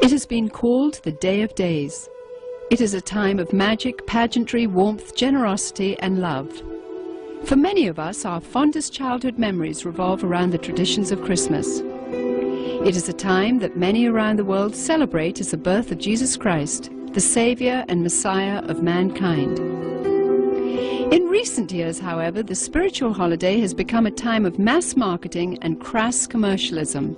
It has been called the Day of Days. It is a time of magic, pageantry, warmth, generosity, and love. For many of us, our fondest childhood memories revolve around the traditions of Christmas. It is a time that many around the world celebrate as the birth of Jesus Christ, the Savior and Messiah of mankind. In recent years, however, the spiritual holiday has become a time of mass marketing and crass commercialism.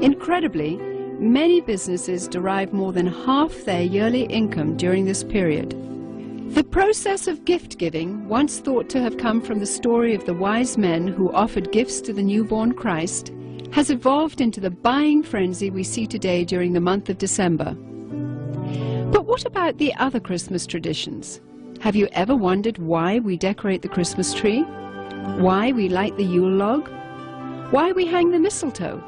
Incredibly, many businesses derive more than half their yearly income during this period. The process of gift-giving, once thought to have come from the story of the wise men who offered gifts to the newborn Christ, has evolved into the buying frenzy we see today during the month of December. But what about the other Christmas traditions? Have you ever wondered why we decorate the Christmas tree? Why we light the Yule log? Why we hang the mistletoe?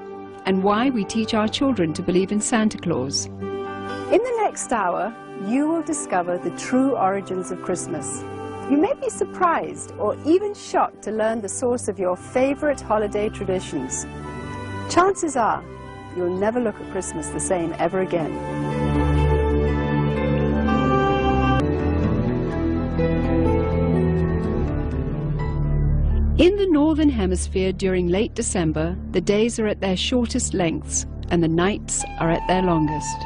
And why we teach our children to believe in Santa Claus? In the next hour, you will discover the true origins of Christmas. You may be surprised or even shocked to learn the source of your favorite holiday traditions. Chances are, you'll never look at Christmas the same ever again. In the Northern Hemisphere during late December, the days are at their shortest lengths and the nights are at their longest.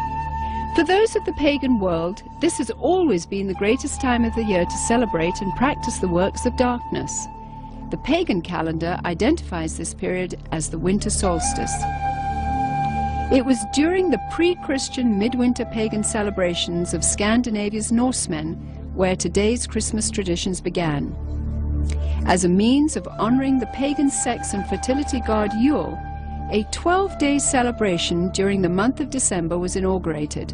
For those of the pagan world, this has always been the greatest time of the year to celebrate and practice the works of darkness. The pagan calendar identifies this period as the winter solstice. It was during the pre-Christian midwinter pagan celebrations of Scandinavia's Norsemen where today's Christmas traditions began. As a means of honoring the pagan sex and fertility god Yule, a 12-day celebration during the month of December was inaugurated.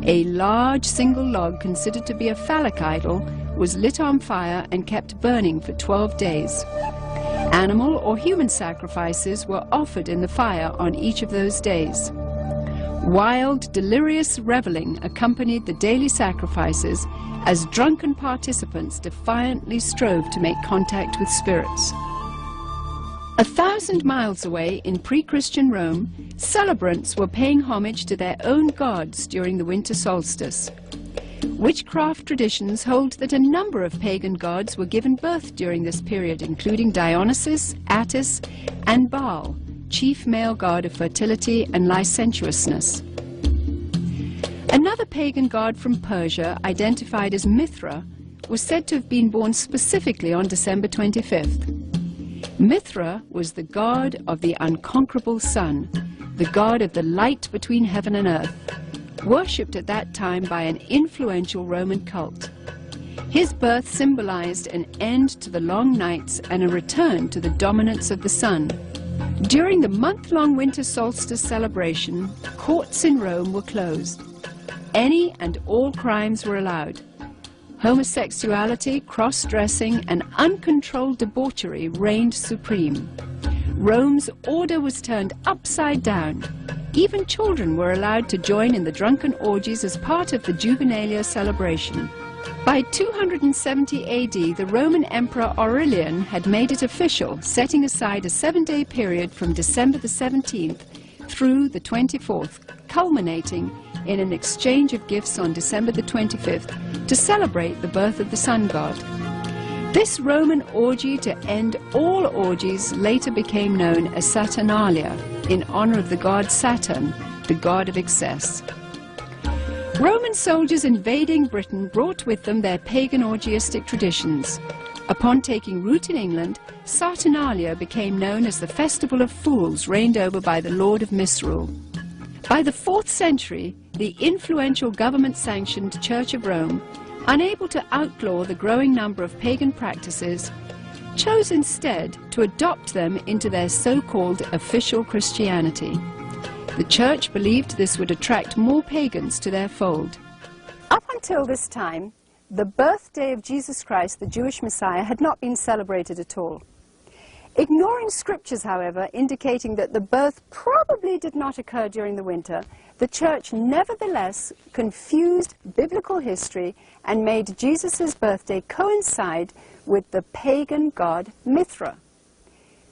A large single log considered to be a phallic idol was lit on fire and kept burning for 12 days. Animal or human sacrifices were offered in the fire on each of those days. Wild, delirious reveling accompanied the daily sacrifices as drunken participants defiantly strove to make contact with spirits. 1,000 miles away in pre-Christian Rome, celebrants were paying homage to their own gods during the winter solstice. Witchcraft traditions hold that a number of pagan gods were given birth during this period, including Dionysus, Attis, and Baal, chief male god of fertility and licentiousness. Another pagan god from Persia, identified as Mithra, was said to have been born specifically on December 25th. Mithra was the god of the unconquerable sun, the god of the light between heaven and earth, worshipped at that time by an influential Roman cult. His birth symbolized an end to the long nights and a return to the dominance of the sun. During the month-long winter solstice celebration, courts in Rome were closed. Any and all crimes were allowed. Homosexuality, cross-dressing, and uncontrolled debauchery reigned supreme. Rome's order was turned upside down. Even children were allowed to join in the drunken orgies as part of the Juvenalia celebration. By 270 AD, the Roman Emperor Aurelian had made it official, setting aside a 7-day period from December the 17th through the 24th, culminating in an exchange of gifts on December the 25th to celebrate the birth of the sun god. This Roman orgy to end all orgies later became known as Saturnalia, in honor of the god Saturn, the god of excess. Roman soldiers invading Britain brought with them their pagan orgiastic traditions. Upon taking root in England, Saturnalia became known as the Festival of Fools, reigned over by the Lord of Misrule. By the 4th century, the influential government-sanctioned Church of Rome, unable to outlaw the growing number of pagan practices, chose instead to adopt them into their so-called official Christianity. The Church believed this would attract more pagans to their fold. Up until this time, the birthday of Jesus Christ, the Jewish Messiah, had not been celebrated at all. Ignoring scriptures, however, indicating that the birth probably did not occur during the winter, the Church nevertheless confused biblical history and made Jesus' birthday coincide with the pagan god Mithra.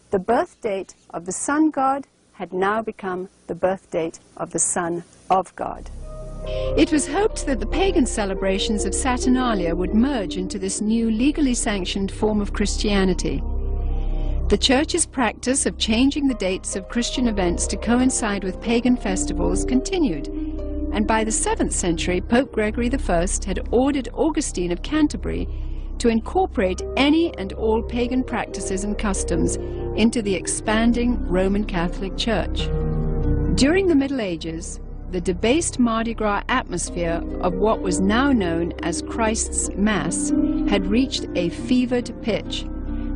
The birth date of the sun god had now become the birth date of the Son of God. It was hoped that the pagan celebrations of Saturnalia would merge into this new legally sanctioned form of Christianity. The Church's practice of changing the dates of Christian events to coincide with pagan festivals continued, and by the 7th century, Pope Gregory I had ordered Augustine of Canterbury to incorporate any and all pagan practices and customs into the expanding Roman Catholic Church. During the Middle Ages, the debased Mardi Gras atmosphere of what was now known as Christ's Mass had reached a fevered pitch.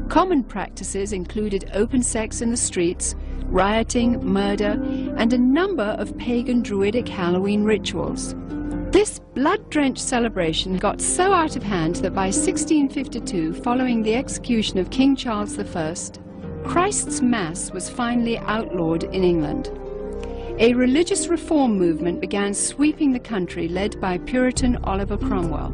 Common practices included open sex in the streets, rioting, murder, and a number of pagan Druidic Halloween rituals. This blood-drenched celebration got so out of hand that by 1652, following the execution of King Charles I, Christ's Mass was finally outlawed in England. A religious reform movement began sweeping the country, led by Puritan Oliver Cromwell.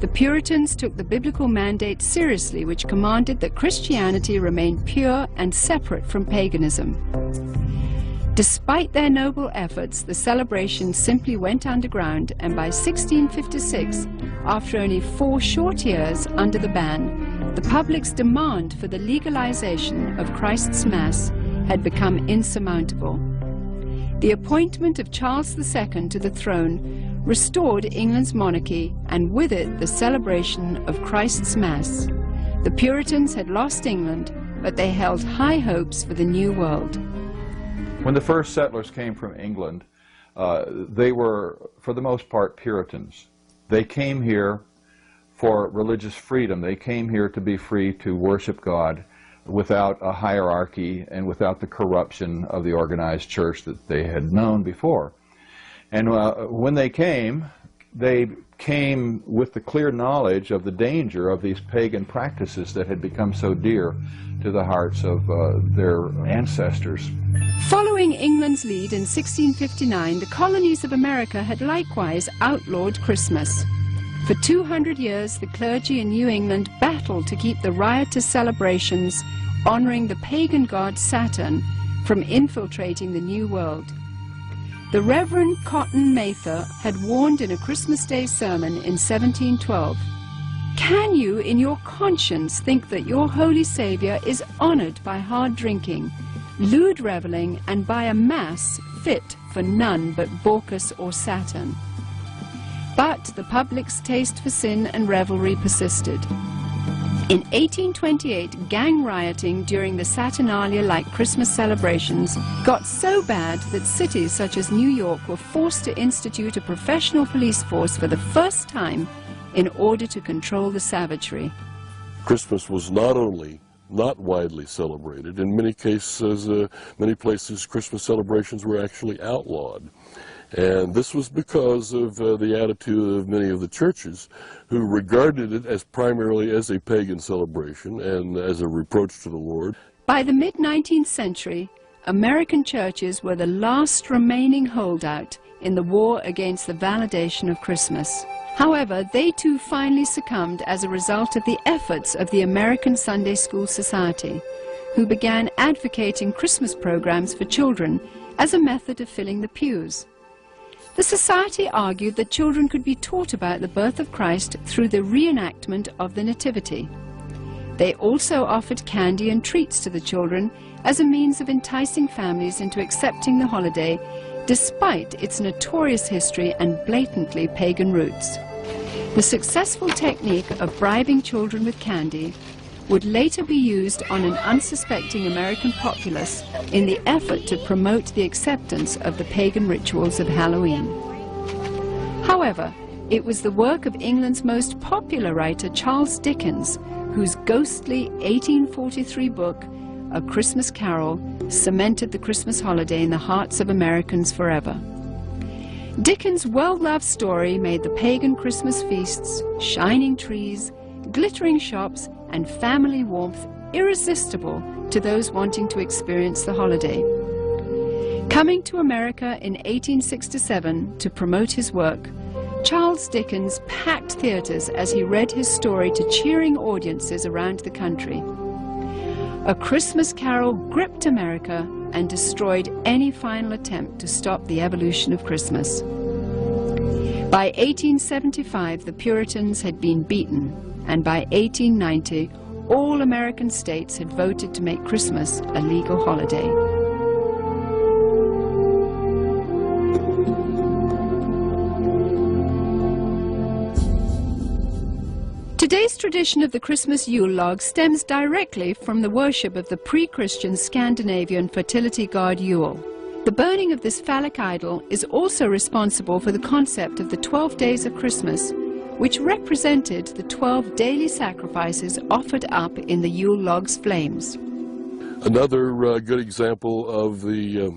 The Puritans took the biblical mandate seriously, which commanded that Christianity remain pure and separate from paganism. Despite their noble efforts, the celebration simply went underground, and by 1656, after only 4 short years under the ban, the public's demand for the legalization of Christ's Mass had become insurmountable. The appointment of Charles II to the throne restored England's monarchy, and with it the celebration of Christ's Mass. The Puritans had lost England, but they held high hopes for the new world. When the first settlers came from England, they were, for the most part, Puritans. They came here for religious freedom. They came here to be free to worship God without a hierarchy and without the corruption of the organized church that they had known before. And when they came with the clear knowledge of the danger of these pagan practices that had become so dear to the hearts of their ancestors. Following England's lead in 1659, the colonies of America had likewise outlawed Christmas. For 200 years, the clergy in New England battled to keep the riotous celebrations honoring the pagan god Saturn from infiltrating the New World. The Reverend Cotton Mather had warned in a Christmas Day sermon in 1712, "Can you in your conscience think that your Holy Saviour is honored by hard drinking, lewd reveling, and by a mass fit for none but Bacchus or Saturn?" But the public's taste for sin and revelry persisted. In 1828, gang rioting during the Saturnalia-like Christmas celebrations got so bad that cities such as New York were forced to institute a professional police force for the first time in order to control the savagery. Christmas was not only not widely celebrated, in many cases, many places, Christmas celebrations were actually outlawed. And this was because of the attitude of many of the churches who regarded it as primarily as a pagan celebration and as a reproach to the Lord. By the mid-19th century, American churches were the last remaining holdout in the war against the validation of Christmas. However, they too finally succumbed as a result of the efforts of the American Sunday School Society, who began advocating Christmas programs for children as a method of filling the pews. The Society argued that children could be taught about the birth of Christ through the reenactment of the Nativity. They also offered candy and treats to the children as a means of enticing families into accepting the holiday, despite its notorious history and blatantly pagan roots. The successful technique of bribing children with candy would later be used on an unsuspecting American populace in the effort to promote the acceptance of the pagan rituals of Halloween. However, it was the work of England's most popular writer, Charles Dickens, whose ghostly 1843 book, A Christmas Carol, cemented the Christmas holiday in the hearts of Americans forever. Dickens' well-loved story made the pagan Christmas feasts, shining trees, glittering shops, and family warmth irresistible to those wanting to experience the holiday. Coming to America in 1867 to promote his work, Charles Dickens packed theaters as he read his story to cheering audiences around the country. A Christmas Carol gripped America and destroyed any final attempt to stop the evolution of Christmas. By 1875, the Puritans had been beaten, and by 1890, all American states had voted to make Christmas a legal holiday. Today's tradition of the Christmas Yule log stems directly from the worship of the pre-Christian Scandinavian fertility god Yule. The burning of this phallic idol is also responsible for the concept of the 12 days of Christmas, which represented the 12 daily sacrifices offered up in the Yule log's flames. Another good example of the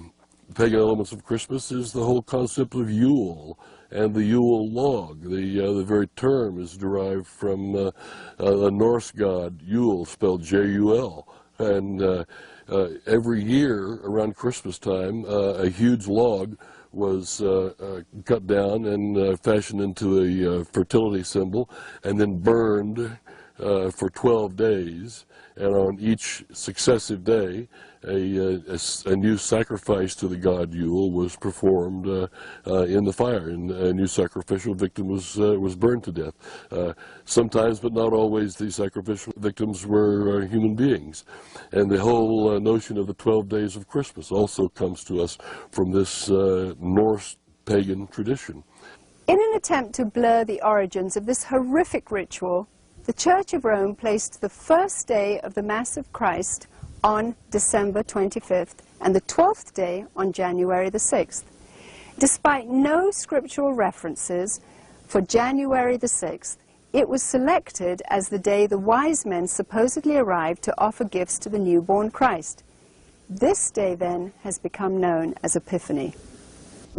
pagan elements of Christmas is the whole concept of Yule and the Yule log. The very term is derived from the Norse god Yule, spelled J-U-L. And every year around Christmas time, a huge log was cut down and fashioned into a fertility symbol and then burned for 12 days. And on each successive day, a new sacrifice to the god Yule was performed in the fire, and a new sacrificial victim was burned to death. Sometimes, but not always, these sacrificial victims were human beings. And the whole notion of the 12 days of Christmas also comes to us from this Norse pagan tradition. In an attempt to blur the origins of this horrific ritual, the Church of Rome placed the first day of the Mass of Christ on December 25th and the 12th day on January the 6th. Despite no scriptural references for January the 6th, it was selected as the day the wise men supposedly arrived to offer gifts to the newborn Christ. This day then has become known as Epiphany.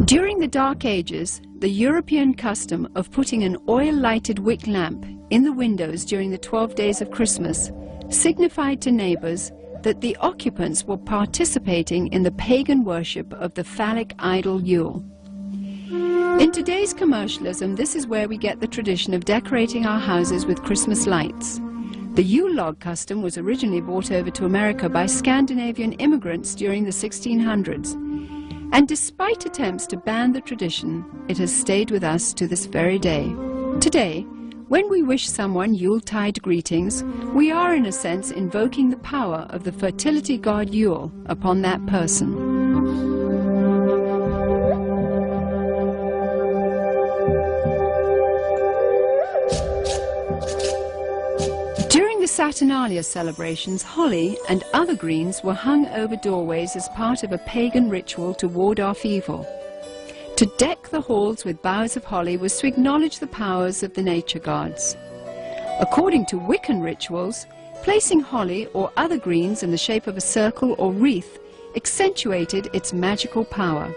During the Dark Ages, the European custom of putting an oil-lighted wick lamp in the windows during the 12 days of Christmas signified to neighbors that the occupants were participating in the pagan worship of the phallic idol Yule. In today's commercialism, this is where we get the tradition of decorating our houses with Christmas lights. The Yule log custom was originally brought over to America by Scandinavian immigrants during the 1600s. And despite attempts to ban the tradition, it has stayed with us to this very day. Today, when we wish someone Yuletide greetings, we are in a sense invoking the power of the fertility god Yule upon that person. During the Saturnalia celebrations, holly and other greens were hung over doorways as part of a pagan ritual to ward off evil. To deck the halls with boughs of holly was to acknowledge the powers of the nature gods. According to Wiccan rituals, placing holly or other greens in the shape of a circle or wreath accentuated its magical power.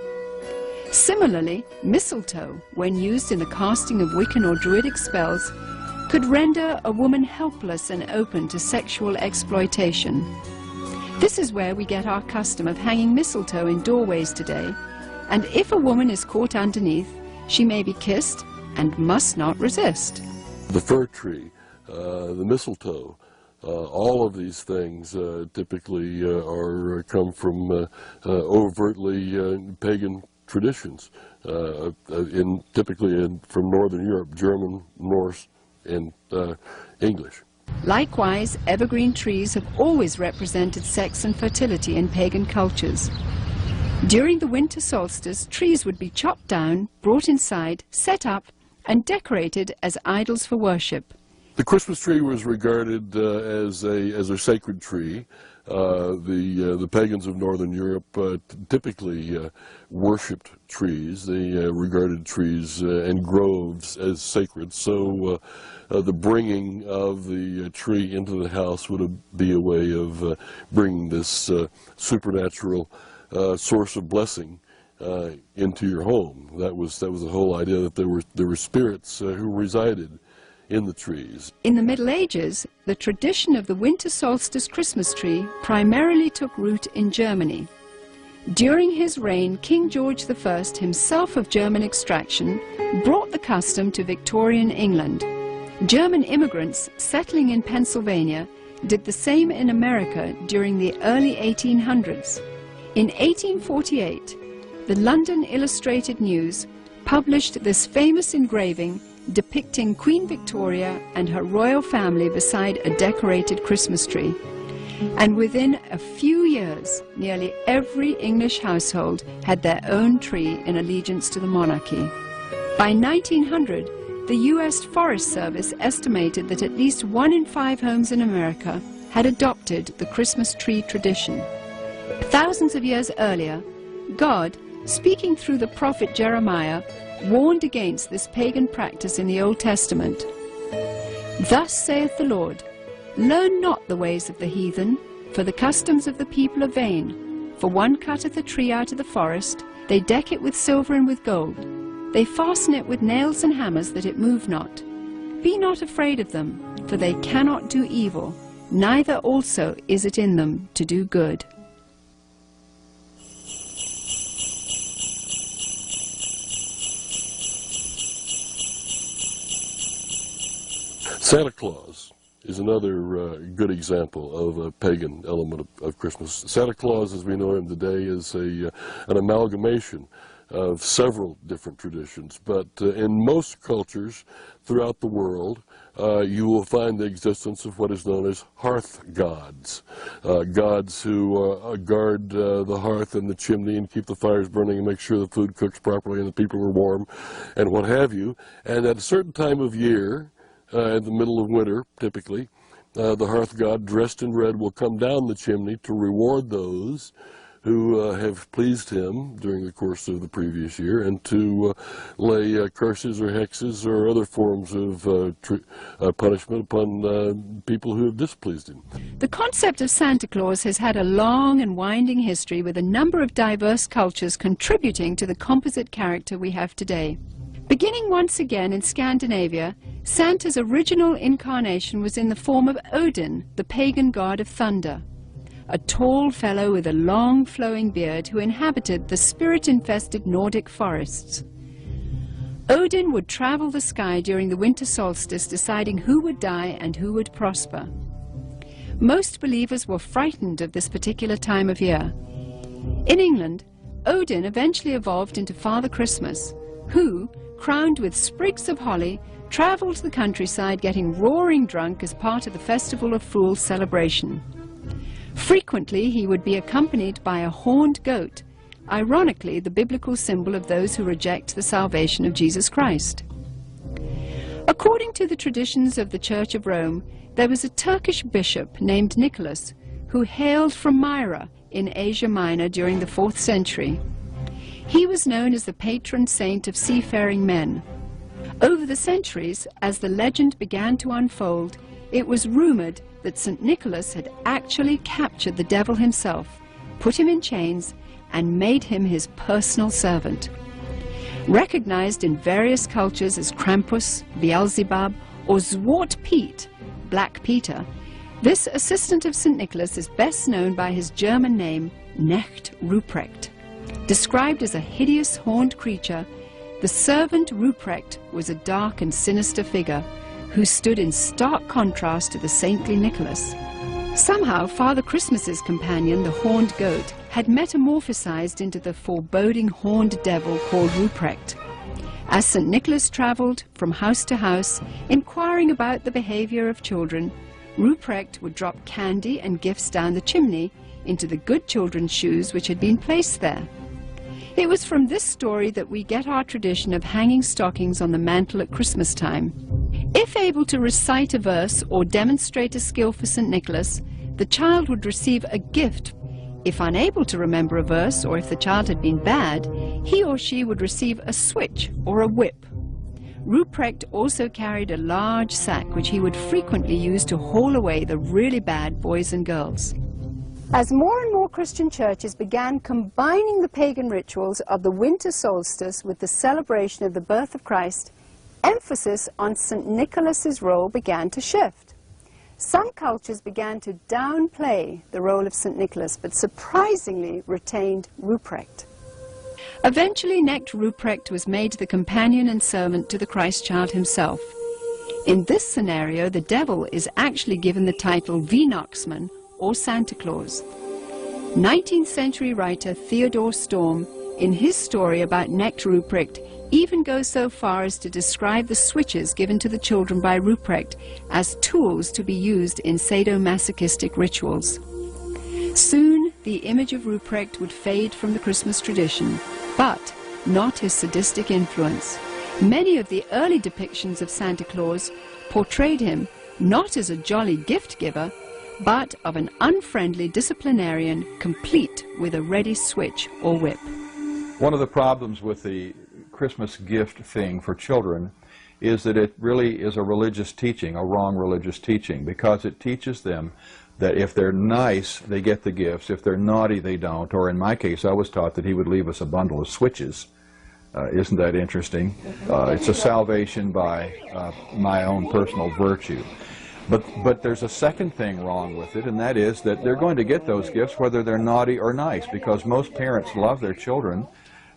Similarly, mistletoe, when used in the casting of Wiccan or Druidic spells, could render a woman helpless and open to sexual exploitation. This is where we get our custom of hanging mistletoe in doorways today, and if a woman is caught underneath, she may be kissed and must not resist. The fir tree, the mistletoe, all of these things typically come from overtly pagan traditions, typically from Northern Europe, German, Norse, and English. Likewise, evergreen trees have always represented sex and fertility in pagan cultures. During the winter solstice, trees would be chopped down, brought inside, set up, and decorated as idols for worship. The Christmas tree was regarded as a sacred tree. The pagans of Northern Europe typically worshipped trees. They regarded trees and groves as sacred. So the bringing of the tree into the house would be a way of bringing this supernatural source of blessing into your home. That was the whole idea, that there were spirits who resided in the trees. In the Middle Ages, the tradition of the winter solstice Christmas tree primarily took root in Germany. During his reign, King George I, himself of German extraction, brought the custom to Victorian England. German immigrants settling in Pennsylvania did the same in America during the early 1800s. In 1848, the London Illustrated News published this famous engraving depicting Queen Victoria and her royal family beside a decorated Christmas tree. And within a few years, nearly every English household had their own tree in allegiance to the monarchy. By 1900, the US Forest Service estimated that at least 1 in 5 homes in America had adopted the Christmas tree tradition. Thousands of years earlier, God, speaking through the prophet Jeremiah, warned against this pagan practice in the Old Testament. Thus saith the Lord, learn not the ways of the heathen, for the customs of the people are vain. For one cutteth a tree out of the forest, they deck it with silver and with gold. They fasten it with nails and hammers that it move not. Be not afraid of them, for they cannot do evil, neither also is it in them to do good. Santa Claus is another good example of a pagan element of Christmas. Santa Claus, as we know him today, is an amalgamation of several different traditions, but in most cultures throughout the world, you will find the existence of what is known as hearth gods, gods who guard the hearth and the chimney and keep the fires burning and make sure the food cooks properly and the people are warm and what have you. And at a certain time of year, in the middle of winter, typically, the hearth god dressed in red will come down the chimney to reward those who have pleased him during the course of the previous year and to lay curses or hexes or other forms of punishment upon people who have displeased him. The concept of Santa Claus has had a long and winding history, with a number of diverse cultures contributing to the composite character we have today. Beginning once again in Scandinavia, Santa's original incarnation was in the form of Odin, the pagan god of thunder, a tall fellow with a long flowing beard who inhabited the spirit-infested Nordic forests. Odin would travel the sky during the winter solstice, deciding who would die and who would prosper. Most believers were frightened of this particular time of year. In England, Odin eventually evolved into Father Christmas, who, crowned with sprigs of holly, traveled the countryside getting roaring drunk as part of the Festival of Fools celebration. Frequently, he would be accompanied by a horned goat, ironically the biblical symbol of those who reject the salvation of Jesus Christ. According to the traditions of the Church of Rome, there was a Turkish bishop named Nicholas who hailed from Myra in Asia Minor during the 4th century. He was known as the patron saint of seafaring men. Over the centuries, as the legend began to unfold, it was rumored that St. Nicholas had actually captured the devil himself, put him in chains, and made him his personal servant. Recognized in various cultures as Krampus, Beelzebub, or Zwart Piet, Black Peter, this assistant of St. Nicholas is best known by his German name, Knecht Ruprecht. Described as a hideous horned creature, the servant Ruprecht was a dark and sinister figure who stood in stark contrast to the saintly Nicholas. Somehow, Father Christmas's companion, the horned goat, had metamorphosized into the foreboding horned devil called Ruprecht. As St. Nicholas traveled from house to house, inquiring about the behavior of children, Ruprecht would drop candy and gifts down the chimney into the good children's shoes which had been placed there. It was from this story that we get our tradition of hanging stockings on the mantle at Christmas time. If able to recite a verse or demonstrate a skill for St. Nicholas, the child would receive a gift. If unable to remember a verse, or if the child had been bad, he or she would receive a switch or a whip. Ruprecht also carried a large sack which he would frequently use to haul away the really bad boys and girls. As more and more Christian churches began combining the pagan rituals of the winter solstice with the celebration of the birth of Christ, emphasis on St. Nicholas's role began to shift. Some cultures began to downplay the role of St. Nicholas, but surprisingly retained Ruprecht. Eventually, Knecht Ruprecht was made the companion and servant to the Christ child himself. In this scenario, the devil is actually given the title Weihnachtsmann, or Santa Claus. 19th century writer Theodore Storm, in his story about Knecht Ruprecht, even goes so far as to describe the switches given to the children by Ruprecht as tools to be used in sadomasochistic rituals. Soon the image of Ruprecht would fade from the Christmas tradition, but not his sadistic influence. Many of the early depictions of Santa Claus portrayed him not as a jolly gift giver, but of an unfriendly disciplinarian complete with a ready switch or whip. One of the problems with the Christmas gift thing for children is that it really is a religious teaching, a wrong religious teaching, because it teaches them that if they're nice, they get the gifts. If they're naughty, they don't. Or in my case, I was taught that he would leave us a bundle of switches. Isn't that interesting? It's a salvation by my own personal virtue. But there's a second thing wrong with it, and that is that they're going to get those gifts whether they're naughty or nice, because most parents love their children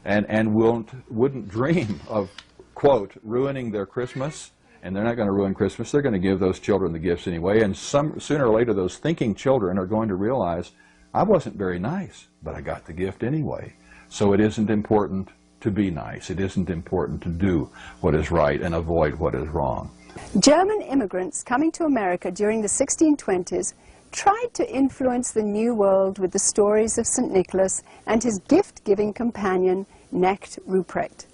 and wouldn't dream of, quote, ruining their Christmas. And they're not going to ruin Christmas. They're going to give those children the gifts anyway. And sooner or later, those thinking children are going to realize, I wasn't very nice, but I got the gift anyway. So it isn't important to be nice. It isn't important to do what is right and avoid what is wrong. German immigrants coming to America during the 1620s tried to influence the New World with the stories of St. Nicholas and his gift-giving companion, Knecht Ruprecht.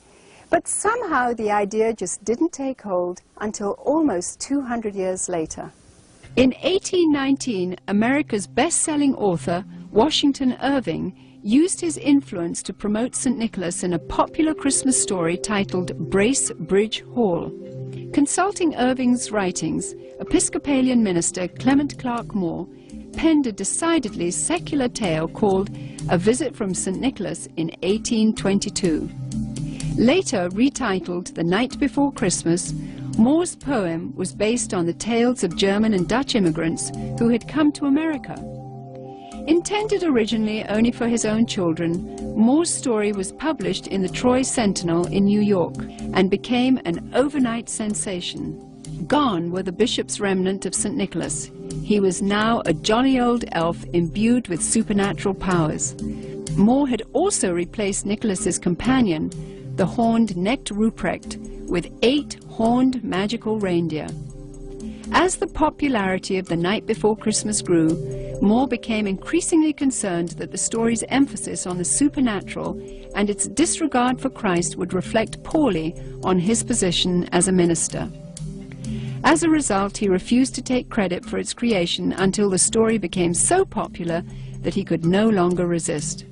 But somehow the idea just didn't take hold until almost 200 years later. In 1819, America's best-selling author, Washington Irving, used his influence to promote St. Nicholas in a popular Christmas story titled Bracebridge Hall. Consulting Irving's writings, Episcopalian minister Clement Clark Moore penned a decidedly secular tale called A Visit from St. Nicholas in 1822. Later retitled The Night Before Christmas, Moore's poem was based on the tales of German and Dutch immigrants who had come to America. Intended originally only for his own children, Moore's story was published in the Troy Sentinel in New York and became an overnight sensation. Gone were the bishop's remnant of St. Nicholas. He was now a jolly old elf imbued with supernatural powers. Moore had also replaced Nicholas's companion, the horned Knecht Ruprecht, with 8 horned magical reindeer. As the popularity of The Night Before Christmas grew, Moore became increasingly concerned that the story's emphasis on the supernatural and its disregard for Christ would reflect poorly on his position as a minister. As a result, he refused to take credit for its creation until the story became so popular that he could no longer resist.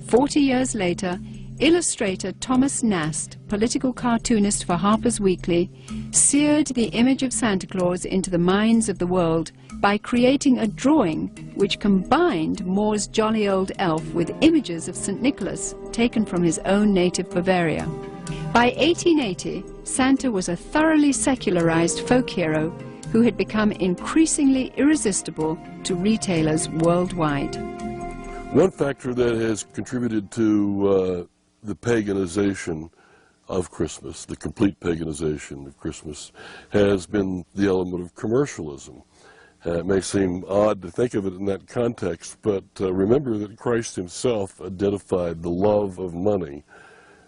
40 years later, illustrator Thomas Nast, political cartoonist for Harper's Weekly, seared the image of Santa Claus into the minds of the world by creating a drawing which combined Moore's jolly old elf with images of St. Nicholas taken from his own native Bavaria. By 1880, Santa was a thoroughly secularized folk hero who had become increasingly irresistible to retailers worldwide. One factor that has contributed to the paganization of Christmas, the complete paganization of Christmas, has been the element of commercialism. It may seem odd to think of it in that context, but remember that Christ himself identified the love of money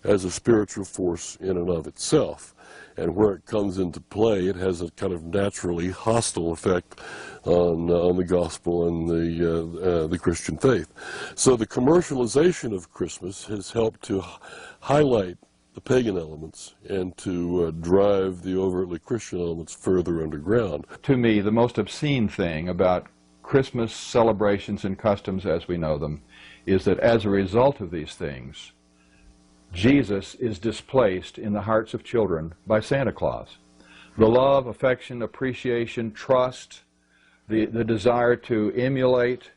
as a spiritual force in and of itself. And where it comes into play, it has a kind of naturally hostile effect on the gospel and the Christian faith. So the commercialization of Christmas has helped to highlight the pagan elements and to drive the overtly Christian elements further underground. To me, the most obscene thing about Christmas celebrations and customs as we know them is that as a result of these things, Jesus is displaced in the hearts of children by Santa Claus. The love, affection, appreciation, trust, the desire to emulate,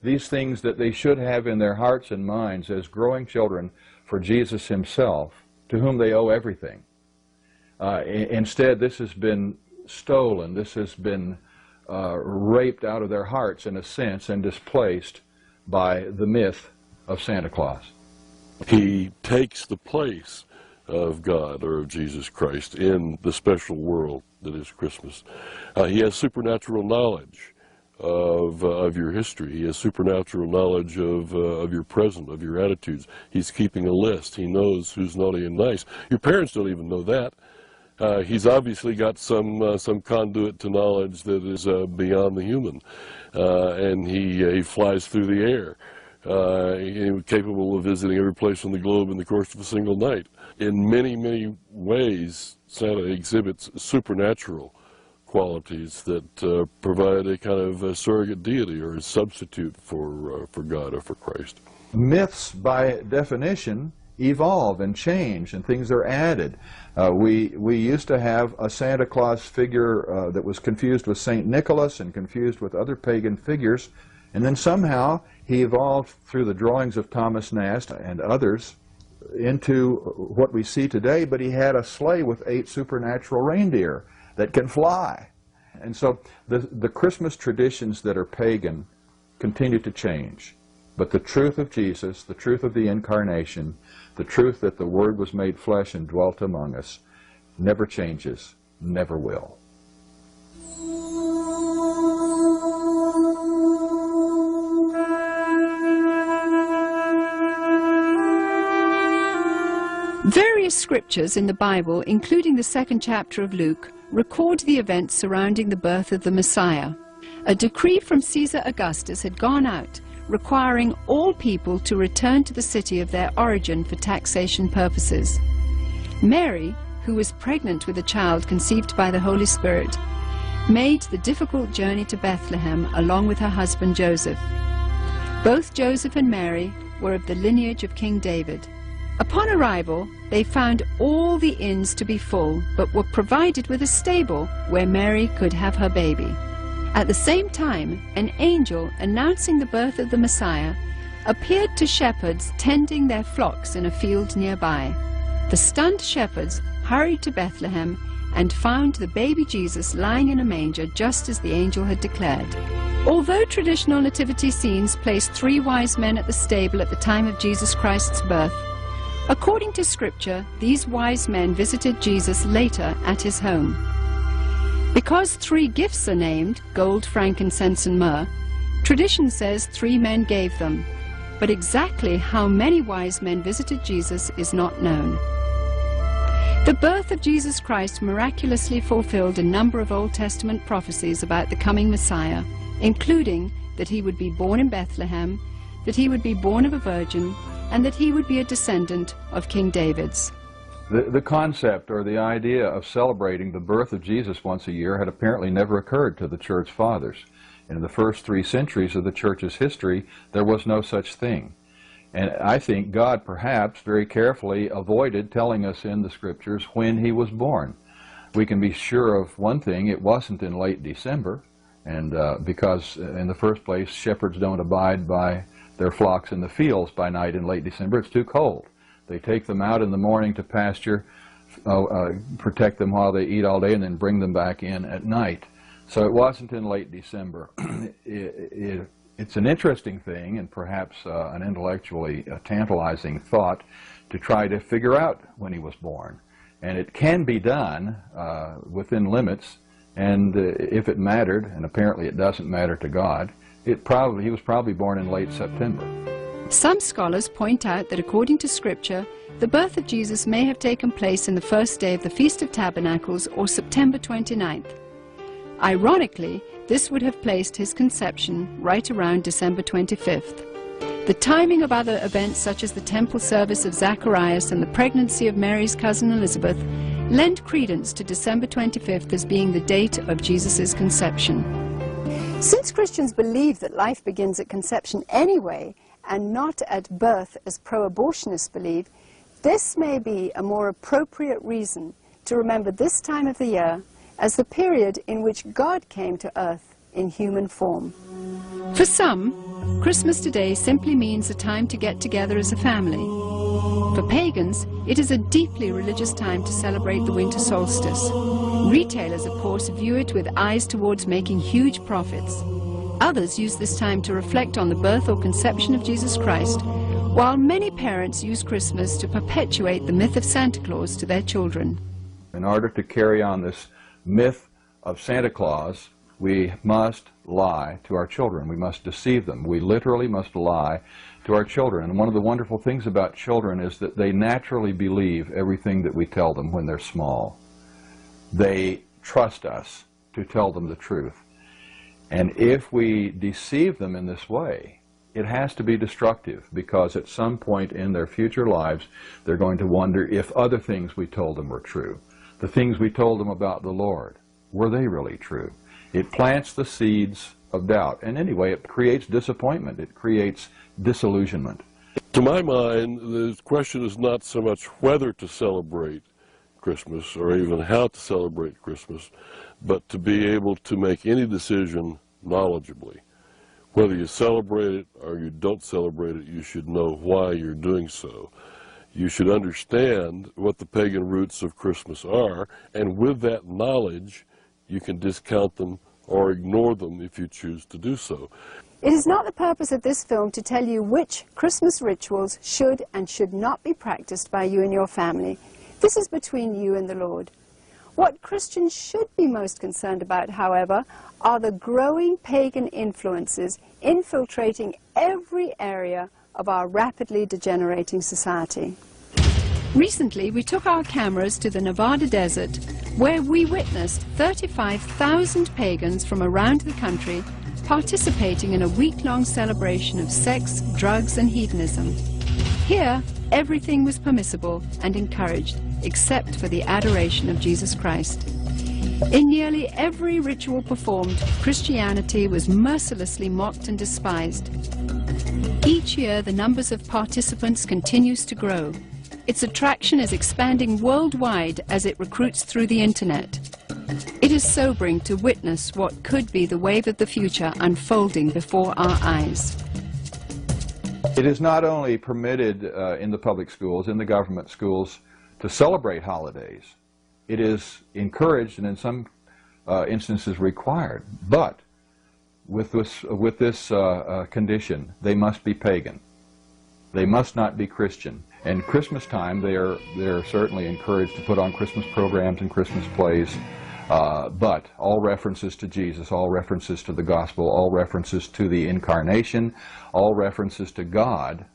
these things that they should have in their hearts and minds as growing children for Jesus himself, to whom they owe everything. Instead, this has been stolen, this has been raped out of their hearts in a sense and displaced by the myth of Santa Claus. He takes the place of God or of Jesus Christ in the special world that is Christmas. He has supernatural knowledge of your history. He has supernatural knowledge of your present, of your attitudes. He's keeping a list. He knows who's naughty and nice. Your parents don't even know that. He's obviously got some conduit to knowledge that is beyond the human, and he flies through the air. He's capable of visiting every place on the globe in the course of a single night. In many, many ways, Santa exhibits supernatural qualities that provide a kind of a surrogate deity or a substitute for God or for Christ. Myths, by definition, evolve and change, and things are added. We used to have a Santa Claus figure that was confused with St. Nicholas and confused with other pagan figures, and then somehow he evolved through the drawings of Thomas Nast and others into what we see today, but he had a sleigh with 8 supernatural reindeer that can fly. And so the Christmas traditions that are pagan continue to change. But the truth of Jesus, the truth of the Incarnation, the truth that the Word was made flesh and dwelt among us, never changes, never will. Various scriptures in the Bible, including the 2nd chapter of Luke, record the events surrounding the birth of the Messiah. A decree from Caesar Augustus had gone out, requiring all people to return to the city of their origin for taxation purposes. Mary, who was pregnant with a child conceived by the Holy Spirit, made the difficult journey to Bethlehem along with her husband Joseph. Both Joseph and Mary were of the lineage of King David. Upon arrival, they found all the inns to be full, but were provided with a stable where Mary could have her baby. At the same time, an angel announcing the birth of the Messiah appeared to shepherds tending their flocks in a field nearby. The stunned shepherds hurried to Bethlehem and found the baby Jesus lying in a manger just as the angel had declared. Although traditional nativity scenes place 3 wise men at the stable at the time of Jesus Christ's birth, according to Scripture, these wise men visited Jesus later at his home. Because 3 gifts are named, gold, frankincense, and myrrh, tradition says 3 men gave them, but exactly how many wise men visited Jesus is not known. The birth of Jesus Christ miraculously fulfilled a number of Old Testament prophecies about the coming Messiah, including that he would be born in Bethlehem, that he would be born of a virgin, and that he would be a descendant of King David's. The concept or the idea of celebrating the birth of Jesus once a year had apparently never occurred to the Church Fathers. In the first 3 centuries of the Church's history, there was no such thing. And I think God perhaps very carefully avoided telling us in the Scriptures when he was born. We can be sure of one thing: it wasn't in late December, and because in the first place, shepherds don't abide by their flocks in the fields by night in late December. It's too cold. They take them out in the morning to pasture, protect them while they eat all day, and then bring them back in at night. So it wasn't in late December. It's an interesting thing, and perhaps an intellectually tantalizing thought, to try to figure out when he was born. And it can be done within limits, and if it mattered, and apparently it doesn't matter to God, he was probably born in late September. Some scholars point out that according to Scripture, the birth of Jesus may have taken place in the first day of the Feast of Tabernacles, or September 29th. Ironically, this would have placed his conception right around December 25th. The timing of other events such as the temple service of Zacharias and the pregnancy of Mary's cousin Elizabeth lend credence to December 25th as being the date of Jesus' conception. Since Christians believe that life begins at conception anyway, and not at birth as pro-abortionists believe, this may be a more appropriate reason to remember this time of the year as the period in which God came to earth in human form. For some, Christmas today simply means a time to get together as a family. For pagans, it is a deeply religious time to celebrate the winter solstice. Retailers, of course, view it with eyes towards making huge profits. Others use this time to reflect on the birth or conception of Jesus Christ, while many parents use Christmas to perpetuate the myth of Santa Claus to their children. In order to carry on this myth of Santa Claus, we must lie to our children. We must deceive them. We literally must lie to our children. And one of the wonderful things about children is that they naturally believe everything that we tell them when they're small. They trust us to tell them the truth. And if we deceive them in this way, it has to be destructive, because at some point in their future lives, they're going to wonder if other things we told them were true. The things we told them about the Lord, were they really true? It plants the seeds of doubt. And anyway, it creates disappointment. It creates disillusionment. To my mind, the question is not so much whether to celebrate Christmas or even how to celebrate Christmas, but to be able to make any decision knowledgeably. Whether you celebrate it or you don't celebrate it, you should know why you're doing so. You should understand what the pagan roots of Christmas are, and with that knowledge, you can discount them or ignore them if you choose to do so. It is not the purpose of this film to tell you which Christmas rituals should and should not be practiced by you and your family. This is between you and the Lord. What Christians should be most concerned about, however, are the growing pagan influences infiltrating every area of our rapidly degenerating society. Recently, we took our cameras to the Nevada desert, where we witnessed 35,000 pagans from around the country participating in a week-long celebration of sex, drugs, and hedonism. Here, everything was permissible and encouraged, except for the adoration of Jesus Christ. In nearly every ritual performed, Christianity was mercilessly mocked and despised. Each year, the numbers of participants continues to grow. Its attraction is expanding worldwide as it recruits through the internet. It is sobering to witness what could be the wave of the future unfolding before our eyes. It is not only permitted in the public schools, in the government schools, to celebrate holidays. It is encouraged and in some instances required. But with this condition, they must be pagan. They must not be Christian. And Christmas time, they are certainly encouraged to put on Christmas programs and Christmas plays. But all references to Jesus, all references to the gospel, all references to the incarnation, all references to God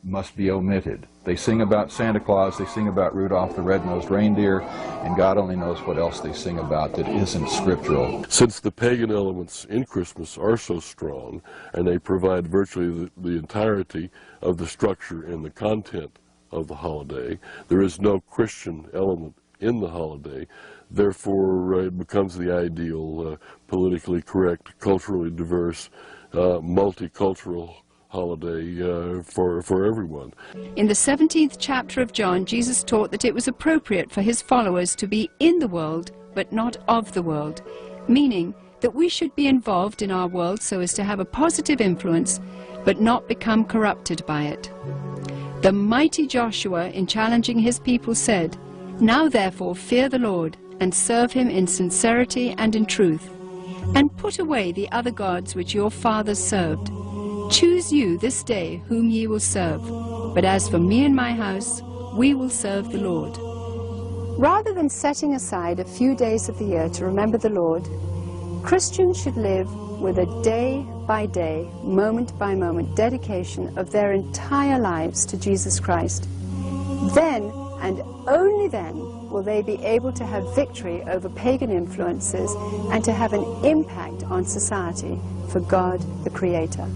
must be omitted. They sing about Santa Claus, they sing about Rudolph the Red-Nosed Reindeer, and God only knows what else they sing about that isn't scriptural. Since the pagan elements in Christmas are so strong, and they provide virtually the entirety of the structure and the content of the holiday, there is no Christian element in the holiday. Therefore, it becomes the ideal, politically correct, culturally diverse, multicultural holiday for everyone. In the 17th chapter of John, Jesus taught that it was appropriate for his followers to be in the world, but not of the world, meaning that we should be involved in our world so as to have a positive influence, but not become corrupted by it. The mighty Joshua, in challenging his people, said, "Now therefore fear the Lord, and serve him in sincerity and in truth, and put away the other gods which your fathers served. Choose you this day whom ye will serve, but as for me and my house, we will serve the Lord." Rather than setting aside a few days of the year to remember the Lord, Christians should live with a day-by-day, moment-by-moment dedication of their entire lives to Jesus Christ. Then, and only then, will they be able to have victory over pagan influences and to have an impact on society for God the Creator.